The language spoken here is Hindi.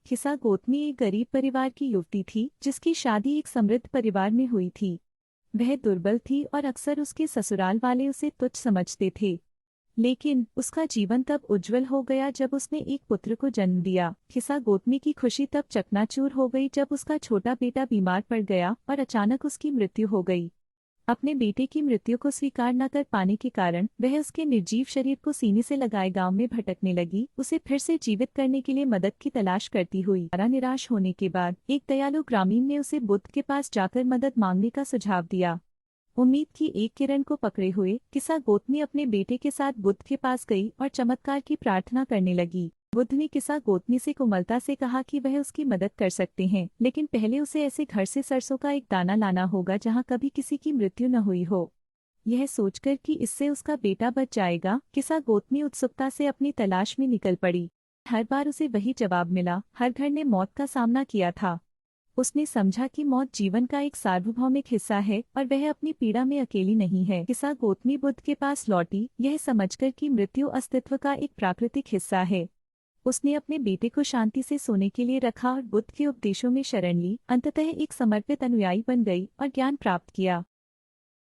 खिसा गौतमी एक गरीब परिवार की युवती थी जिसकी शादी एक समृद्ध परिवार में हुई थी। वह दुर्बल थी और अक्सर उसके ससुराल वाले उसे तुच्छ समझते थे। लेकिन उसका जीवन तब उज्जवल हो गया जब उसने एक पुत्र को जन्म दिया। खिसा गौतमी की खुशी तब चकनाचूर हो गई जब उसका छोटा बेटा बीमार पड़ गया और अचानक उसकी मृत्यु हो गई। अपने बेटे की मृत्यु को स्वीकार न कर पाने के कारण वह उसके निर्जीव शरीर को सीने से लगाए गांव में भटकने लगी, उसे फिर से जीवित करने के लिए मदद की तलाश करती हुई। निराश होने के बाद एक दयालु ग्रामीण ने उसे बुद्ध के पास जाकर मदद मांगने का सुझाव दिया। उम्मीद की एक किरण को पकड़े हुए किसा गौतमी अपने बेटे के साथ बुद्ध के पास गई और चमत्कार की प्रार्थना करने लगी। बुद्ध ने किसा गौतमी से कोमलता से कहा कि वह उसकी मदद कर सकते हैं, लेकिन पहले उसे ऐसे घर से सरसों का एक दाना लाना होगा जहां कभी किसी की मृत्यु न हुई हो। यह सोचकर कि इससे उसका बेटा बच जाएगा, किसा गौतमी उत्सुकता से अपनी तलाश में निकल पड़ी। हर बार उसे वही जवाब मिला, हर घर ने मौत का सामना किया था। उसने समझा कि मौत जीवन का एक सार्वभौमिक हिस्सा है और वह अपनी पीड़ा में अकेली नहीं है। किसा गौतमी बुद्ध के पास लौटी, यह समझकर कि मृत्यु अस्तित्व का एक प्राकृतिक हिस्सा है। उसने अपने बेटे को शांति से सोने के लिए रखा और बुद्ध के उपदेशों में शरण ली। अंततः एक समर्पित अनुयायी बन गई और ज्ञान प्राप्त किया।